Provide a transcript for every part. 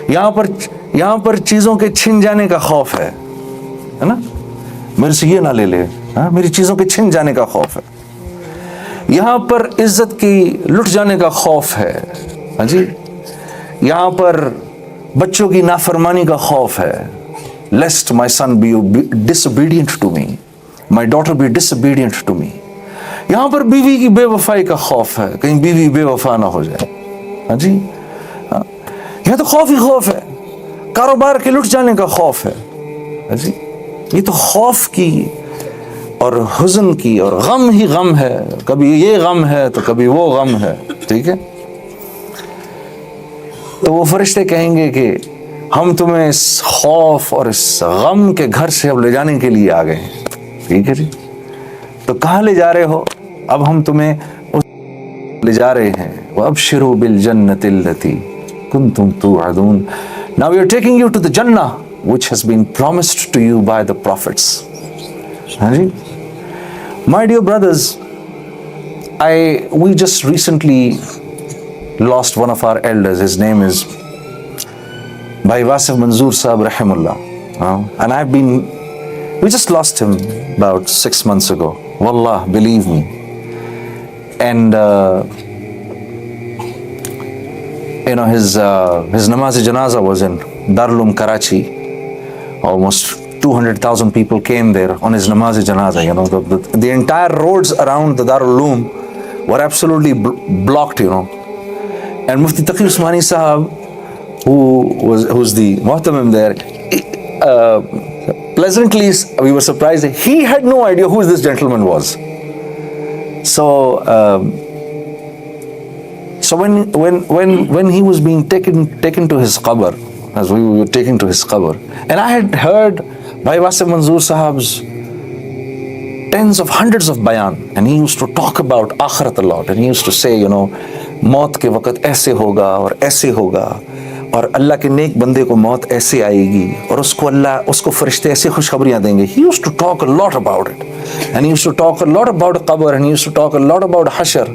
یہاں پر چیزوں کے چھن جانے کا خوف ہے نا, میرے سے یہ نہ لے لے, میری چیزوں کے چھن جانے کا خوف ہے. یہاں پر عزت کی لٹ جانے کا خوف ہے. ہاں جی, یہاں پر بچوں کی نافرمانی کا خوف ہے. Lest my son be disobedient to me, my daughter be disobedient to me. یہاں پر بیوی کی بے وفائی کا خوف ہے, کہیں بیوی بے وفا نہ ہو جائے. ہاں جی, یہ تو خوف ہی خوف ہے. کاروبار کے لٹ جانے کا خوف ہے. ہاں جی, یہ تو خوف کی اور حزن کی اور غم ہی غم ہے. کبھی یہ غم ہے تو کبھی وہ غم ہے. ٹھیک ہے, تو وہ فرشتے کہیں گے کہ ہم تمہیں اس خوف اور اس غم کے گھر سے اب لے جانے کے لیے آ گئے ہیں. ٹھیک ہے جی, تو کہاں لے جا رہے ہو؟ اب ہم تمہیں لے جا رہے ہیں. وَأَبْشِرُوا بِالْجَنَّةِ الَّتِي كُنْتُمْ تُوعَدُونَ. Now we are taking you to the Jannah which has been promised to you by the prophets. ہاں جی, my dear brothers, we just recently lost one of our elders. His name is Bhai Wasif Manzoor Sahab Rahimullah. And we just lost him about 6 months ago. Wallah, believe me. And his namaz-e-janaza was in Darul Uloom Karachi. Almost 200,000 people came there on his namaz-e-janaza. The entire roads around the Darul Uloom were absolutely blocked. And Mufti Taqi Usmani Sahab, who's the muhtamim there, pleasantly we were surprised. He had no idea who this gentleman was. So when he was being taken to his qabr, as we were taken to his qabr, and I had heard Bhai Wasif Manzoor Sahab's tens of hundreds of bayan, and he used to talk about akhirat a lot, and he used to say, موت کے وقت ایسے ہوگا اور ایسے ہوگا, اور اللہ کے نیک بندے کو موت ایسے آئے گی, اور اس کو فرشتے ایسے خوشخبریاں دیں گے. He used to talk a lot about it, and he used to talk a lot about qabr, and he used to talk a lot about hashr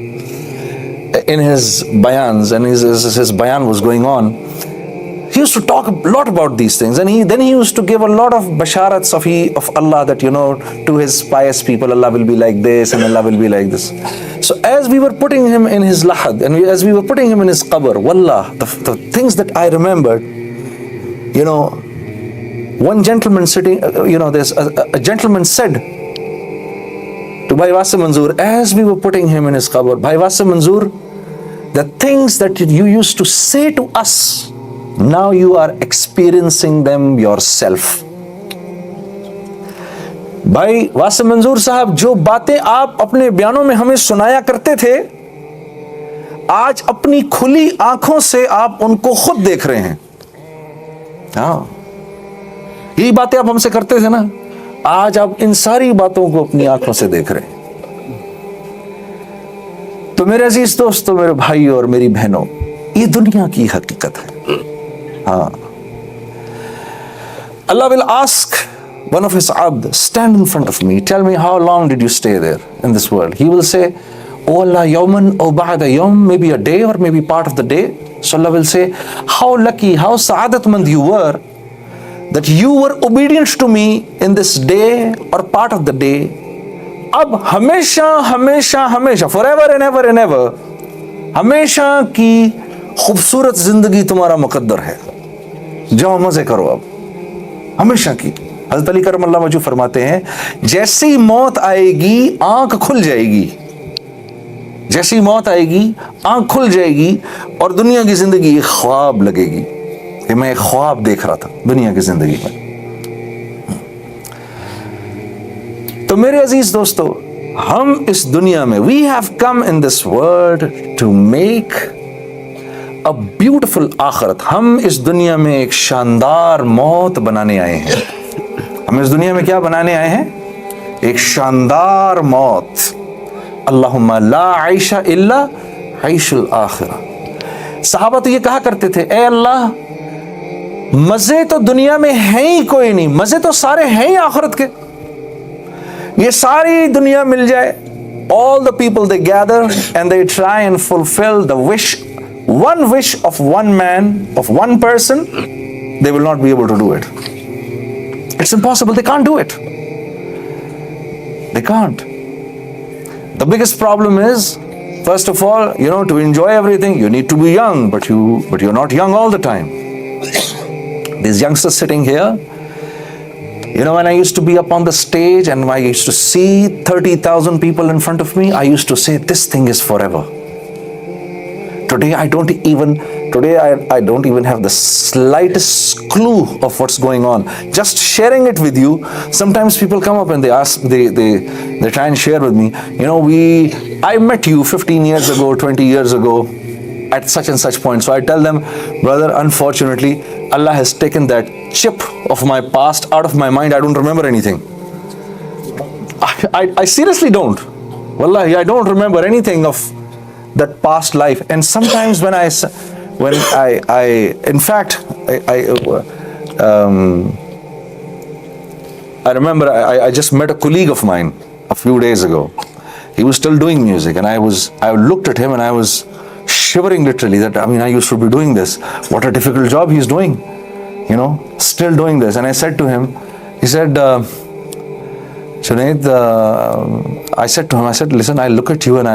in his bayans, and his bayan was going on. He used to talk a lot about these things, and then he used to give a lot of basharats of Allah, that to his pious people, Allah will be like this and Allah will be like this. So as we were putting him in his lahad, and as we were putting him in his qabr, wallah, the things that I remembered, one gentleman sitting, there's a gentleman said to Bhai Wasif Manzoor, as we were putting him in his qabr, Bhai Wasif Manzoor, the things that you used to say to us, now you are experiencing them yourself. بھائی واسف منظور صاحب, جو باتیں آپ اپنے بیانوں میں ہمیں سنایا کرتے تھے, آج اپنی کھلی آنکھوں سے آپ ان کو خود دیکھ رہے ہیں. ہاں, یہی باتیں آپ ہم سے کرتے تھے نا, آج آپ ان ساری باتوں کو اپنی آنکھوں سے دیکھ رہے ہیں. تو میرے عزیز دوستو, میرے بھائی اور میری بہنوں, یہ دنیا کی حقیقت ہے. ہاں, Allah will ask one of his abd, stand in front of me, tell me how long did you stay there in this world. He will say, oh Allah, yawman aw ba'da yawm, maybe a day or maybe part of the day. So Allah will say, how lucky, how sa'adatmand you were that you were obedient to me in this day or part of the day. اب ہمیشہ ہمیشہ ہمیشہ, forever and ever and ever, ہمیشہ کی خوبصورت زندگی تمہارا مقدر ہے. جاؤ مزے کرو اب, ہمیشہ کی. حضرت علی کرم اللہ وجہ فرماتے ہیں, جیسی موت آئے گی آنکھ کھل جائے گی, جیسی موت آئے گی آنکھ کھل جائے گی, اور دنیا کی زندگی ایک خواب لگے گی کہ میں ایک خواب دیکھ رہا تھا دنیا کی زندگی میں. تو میرے عزیز دوستو, ہم اس دنیا میں, we have come in this world to make a beautiful آخرت. ہم اس دنیا میں ایک شاندار موت بنانے آئے ہیں. ہم اس دنیا میں کیا بنانے آئے ہیں؟ ایک شاندار موت. اللہم لا عیش الا عیش الآخرہ. صحابہ تو یہ کہا کرتے تھے, اے اللہ, مزے تو دنیا میں ہیں ہی کوئی نہیں, مزے تو سارے ہیں ہی آخرت کے. یہ ساری دنیا مل جائے, all the people they gather and they try and fulfill the wish one wish of one man, of one person, they will not be able to do it. It's impossible. They can't do it. They can't. The biggest problem is, first of all, to enjoy everything, you need to be young, but you're not young all the time. These youngsters sitting here, when I used to be up on the stage and I used to see 30,000 people in front of me, I used to say, this thing is forever. Today I don't even have the slightest clue of what's going on. Just sharing it with you, sometimes people come up and they ask, they try and share with me, I met you 15 years ago, 20 years ago at such and such point. So I tell them, brother, unfortunately, Allah has taken that chip of my past out of my mind. I don't remember anything. I seriously don't. Wallahi, I don't remember anything of that past life. And sometimes when I remember I just met a colleague of mine a few days ago. He was still doing music, and I looked at him and I was shivering literally that, I used to be doing this. What a difficult job he's doing, still doing this. And I said to him, he said, Junaid, I said to him, listen, I look at you and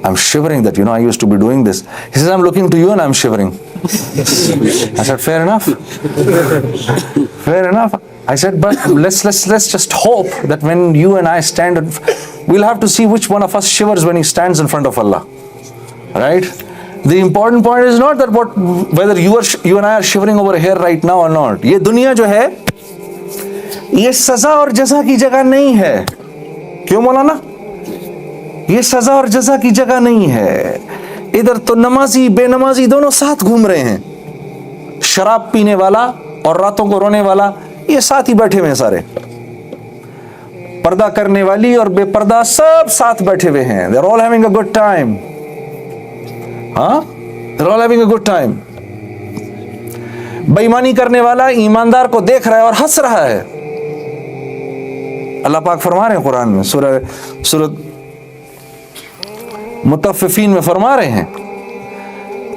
I'm shivering that, I used to be doing this. He says, I'm looking to you and I'm shivering. I said, fair enough. Fair enough. I said, but let's just hope that when you and I stand, we'll have to see which one of us shivers when he stands in front of Allah. Right? The important point is not that whether you and I are shivering over here right now or not. ये दुनिया जो है, ये सजा और जजा की जगह नहीं है. क्यों मौलाना? یہ سزا اور جزا کی جگہ نہیں ہے. ادھر تو نمازی بے نمازی دونوں ساتھ گھوم رہے ہیں. شراب پینے والا اور راتوں کو رونے والا یہ ساتھ ہی بیٹھے ہوئے ہیں سارے. پردہ کرنے والی اور بے پردہ سب ساتھ بیٹھے ہوئے ہیں. They're all having a good time. They're all having a good time. بےایمانی کرنے والا ایماندار کو دیکھ رہا ہے اور ہنس رہا ہے. اللہ پاک فرما رہے ہیں قرآن میں, سورۃ مطففین میں فرما رہے ہیں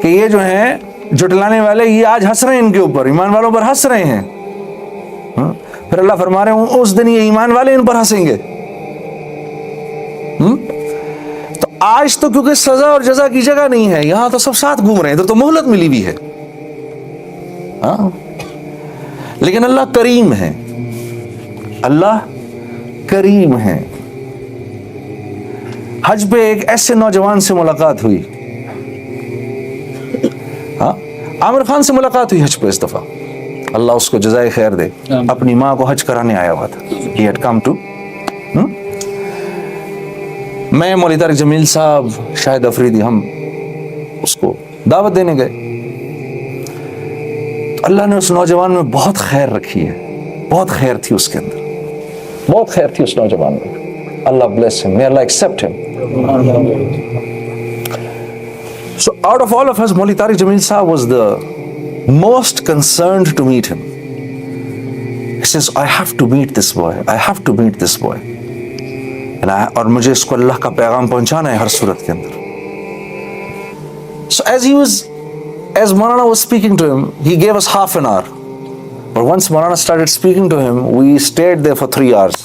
کہ یہ جو ہیں جھٹلانے والے, یہ آج ہنس رہے ہیں ان کے اوپر, ایمان والوں پر ہنس رہے ہیں. پھر اللہ فرما رہے ہیں اس دن یہ ایمان والے ان پر ہنسیں گے. تو آج تو کیونکہ سزا اور جزا کی جگہ نہیں ہے, یہاں تو سب ساتھ گھوم رہے ہیں, ادھر تو مہلت ملی ہوئی ہے. لیکن اللہ کریم ہے, اللہ کریم ہے. حج پہ ایک ایسے نوجوان سے ملاقات ہوئی, عامر خان سے ملاقات ہوئی حج پہ اس دفعہ. اللہ اس کو جزائے خیر دے. اپنی ماں کو حج کرانے آیا ہوا تھا. He had come to. میں مولوی طارق جمیل صاحب, شاہد افریدی, ہم اس کو دعوت دینے گئے. تو اللہ نے اس نوجوان میں بہت خیر رکھی ہے, بہت خیر تھی اس کے اندر, بہت خیر تھی اس نوجوان میں. Allah bless him. May Allah accept him. So out of all of us, Maulvi Tariq Jameel Sahab was the most concerned to meet him. He says, I have to meet this boy. I have to meet this boy. اور مجھے اس کو اللہ کا پیغام پہنچانا ہے ہر صورت کے اندر. So as Maulana was speaking to him, he gave us half an hour. But once Maulana started speaking to him, we stayed there for 3 hours.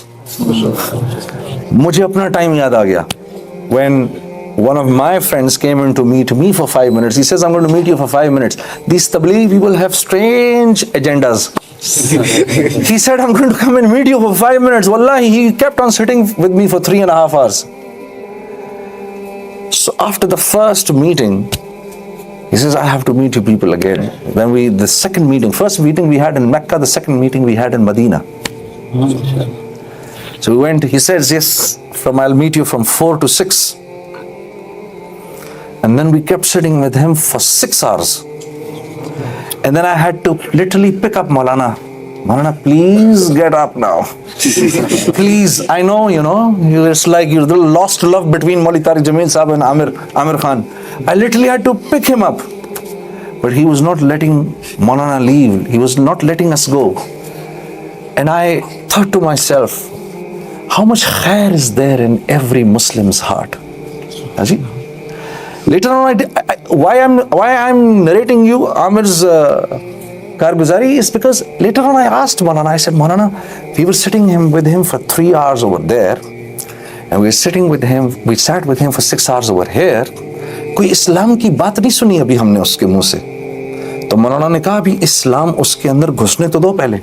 مجھے اپنا ٹائم یاد آ گیا. When one of my friends came in to meet me for 5 minutes, he says, I'm going to meet you for 5 minutes. These Tablighi people have strange agendas. He said, I'm going to come and meet you for 5 minutes. Wallahi, he kept on sitting with me for 3.5 hours. So after the first meeting, he says, I have to meet you people again. The second meeting, first meeting we had in Mecca, the second meeting we had in Medina. So we went, he says, yes, I'll meet you from 4 to 6. And then we kept sitting with him for 6 hours. And then I had to literally pick up Maulana. Maulana, please get up now. Please, I know, it's like you lost love between Maulvi Tariq Jameel Sahab and Amir Khan. I literally had to pick him up. But he was not letting Maulana leave. He was not letting us go. And I thought to myself, how much khair is there in every Muslim's heart? Later on, why I'm narrating you Amir's Karguzari is because later on I asked Maulana, I said, Maulana, we were sitting with him for 3 hours over there, and we sat with him for 6 hours over here. کوئی اسلام کی بات نہیں سنی ابھی ہم نے اس کے منہ سے. تو مولانا نے کہا ابھی اسلام اس کے اندر گھسنے تو دو پہلے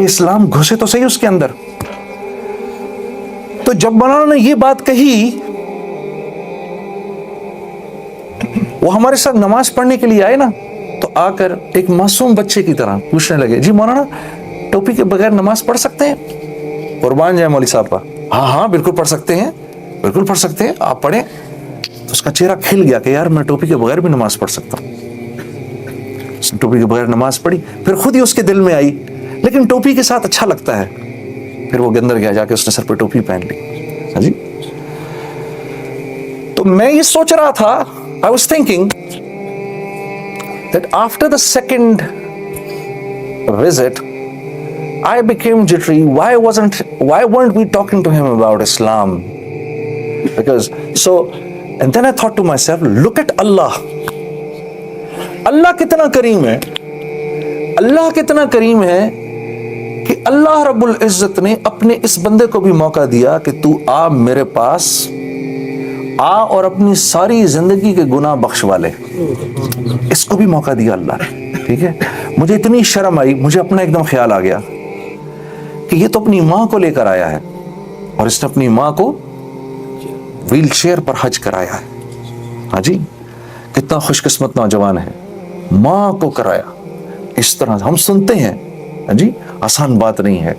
اسلام گھسے تو صحیح اس کے اندر. تو جب مولانا نے یہ بات کہی, وہ ہمارے ساتھ نماز پڑھنے کے لیے آئے نا, تو آ کر ایک معصوم بچے کی طرح پوچھنے لگے, جی مولانا ٹوپی کے بغیر نماز پڑھ سکتے ہیں؟ قربان جائے مولوی صاحب کا, ہاں بالکل پڑھ سکتے ہیں, بالکل پڑھ سکتے ہیں, آپ پڑھیں. تو اس کا چہرہ کھل گیا کہ یار میں ٹوپی کے بغیر بھی نماز پڑھ سکتا ہوں. اس نے ٹوپی کے بغیر نماز پڑھی, پھر خود ہی اس کے دل میں آئی لیکن ٹوپی کے ساتھ اچھا لگتا ہے, پھر وہ اندر گیا, جا کے اس نے سر پہ ٹوپی پہن لی. ہاں جی. تو میں یہ سوچ رہا تھا, I was thinking that after the second visit I became jittery. Why weren't we talking to him about Islam? Because and then I thought to myself, look at Allah. اللہ کتنا کریم ہے, اللہ کتنا کریم ہے کہ اللہ رب العزت نے اپنے اس بندے کو بھی موقع دیا کہ تو آ میرے پاس, آ اور اپنی ساری زندگی کے گناہ بخشوا لے. اس کو بھی موقع دیا اللہ نے. ٹھیک ہے, مجھے اتنی شرم آئی, مجھے اپنا ایک دم خیال آ گیا کہ یہ تو اپنی ماں کو لے کر آیا ہے, اور اس نے اپنی ماں کو ویل چیئر پر حج کرایا ہے. ہاں جی, کتنا خوش قسمت نوجوان ہے, ماں کو کرایا. اس طرح ہم سنتے ہیں, ہاں جی, آسان بات نہیں ہے,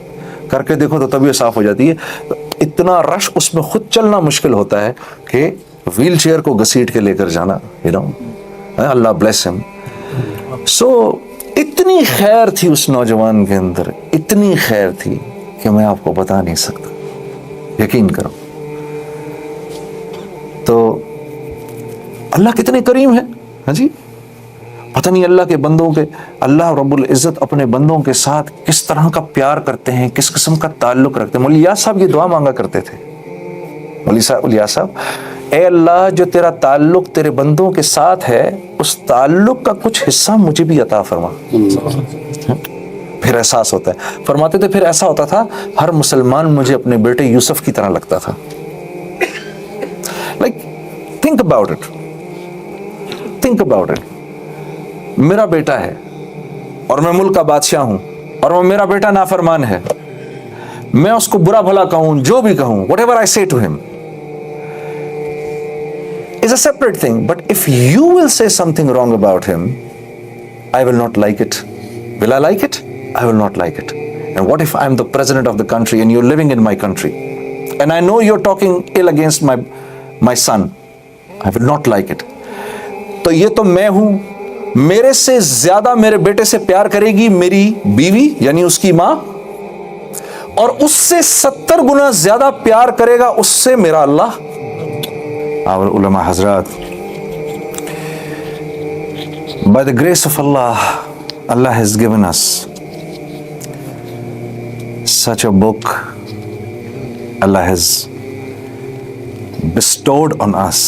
کر کے دیکھو تو طبیعت صاف ہو جاتی ہے. اتنا رش اس میں خود چلنا مشکل ہوتا ہے کہ ویل چیئر کو گھسیٹ کے لے کر جانا, اللہ بلیس ہم. سو اتنی خیر تھی اس نوجوان کے اندر, اتنی خیر تھی کہ میں آپ کو بتا نہیں سکتا, یقین کرو. تو اللہ کتنے کریم ہے. ہاں جی, پتہ نہیں اللہ کے بندوں کے, اللہ رب العزت اپنے بندوں کے ساتھ کس طرح کا پیار کرتے ہیں, کس قسم کا تعلق رکھتے ہیں. مولوی صاحب یہ دعا مانگا کرتے تھے, مولوی صاحب, اے اللہ جو تیرا تعلق تیرے بندوں کے ساتھ ہے, اس تعلق کا کچھ حصہ مجھے بھی عطا فرما. پھر احساس ہوتا ہے, فرماتے تھے پھر ایسا ہوتا تھا ہر مسلمان مجھے اپنے بیٹے یوسف کی طرح لگتا تھا. Like think about it, think about it. میرا بیٹا ہے اور میں ملک کا بادشاہ ہوں, اور وہ میرا بیٹا نافرمان ہے, میں اس کو برا بھلا کہوں, جو بھی کہوں, whatever I say to him is a separate thing. But if you will say something wrong about him, I will not like it. Will I like it? I will not like it. And what if I'm the president of the country and you're living in my country and I know you're talking ill against my son? I will not like it. تو یہ تو میں ہوں, میرے سے زیادہ میرے بیٹے سے پیار کرے گی میری بیوی یعنی اس کی ماں, اور اس سے 70 گنا زیادہ پیار کرے گا اس سے میرا اللہ. Our ulama Hazrat, by the grace of Allah, Allah has given us such a book. Allah has bestowed on us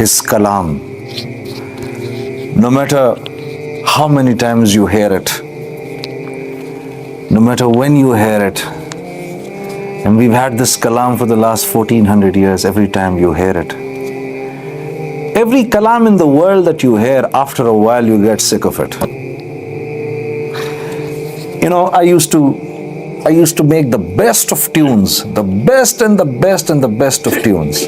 His Kalam. No matter how many times you hear it, no matter when you hear it, and we've had this kalam for the last 1400 years, every time you hear it. Every kalam in the world that you hear, after a while you get sick of it. You know, I used to make the best of tunes, the best and the best and the best of tunes.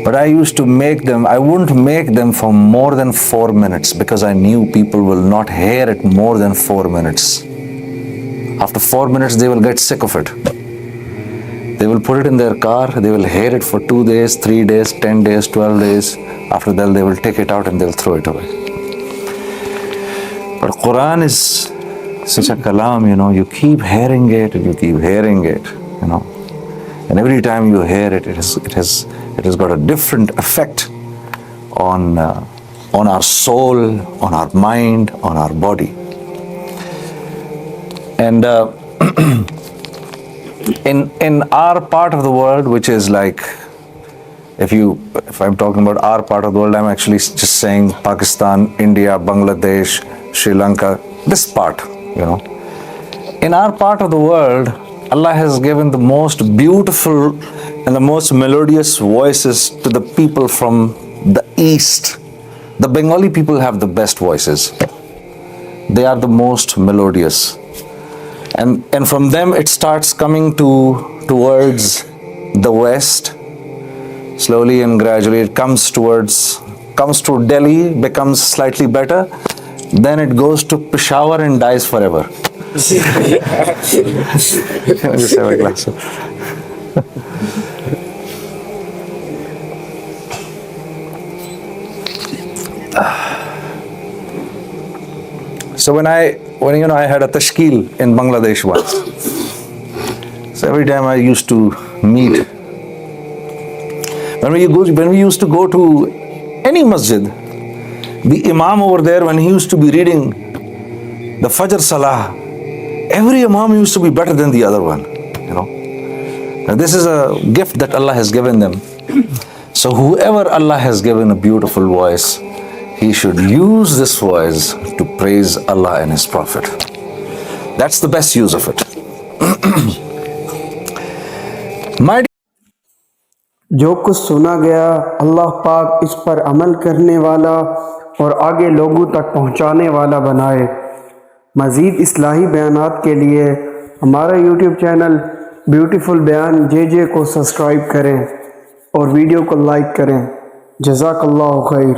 But I wouldn't make them for more than 4 minutes because I knew people will not hear it more than 4 minutes. After 4 minutes, they will get sick of it. They will put it in their car, they will hear it for 2 days, 3 days, 10 days, 12 days. After that, they will take it out and they'll throw it away. But Quran is such a kalam, you keep hearing it and you keep hearing it, And every time you hear it, it has got a different effect on our soul, on our mind, on our body. And in our part of the world, which is like If I'm talking about our part of the world, I'm actually just saying Pakistan, India, Bangladesh, Sri Lanka, this part, you know. In our part of the world, Allah has given the most beautiful and the most melodious voices to the people from the East. The Bengali people have the best voices. They are the most melodious. And from them it starts coming towards the West. Slowly and gradually it comes to Delhi, becomes slightly better. Then it goes to Peshawar and dies forever. Can I just have a glass of... So when I had a tashkil in Bangladesh once. So every time I used to meet, when we used to go to any masjid, the imam over there, when he used to be reading the Fajr Salah, every imam used to be better than the other one, you know. And this is a gift that Allah has given them. So whoever Allah has given a beautiful voice, he should use this voice to praise Allah and His Prophet. That's the best use of it. My جو کچھ سنا گیا اللہ پاک اس پر عمل کرنے والا اور آگے لوگوں تک پہنچانے والا بنائے۔ مزید اصلاحی بیانات کے لیے ہمارا یوٹیوب چینل بیوٹیفل بیان JJ کو سبسکرائب کریں اور ویڈیو کو لائک کریں۔ جزاک اللہ خیر۔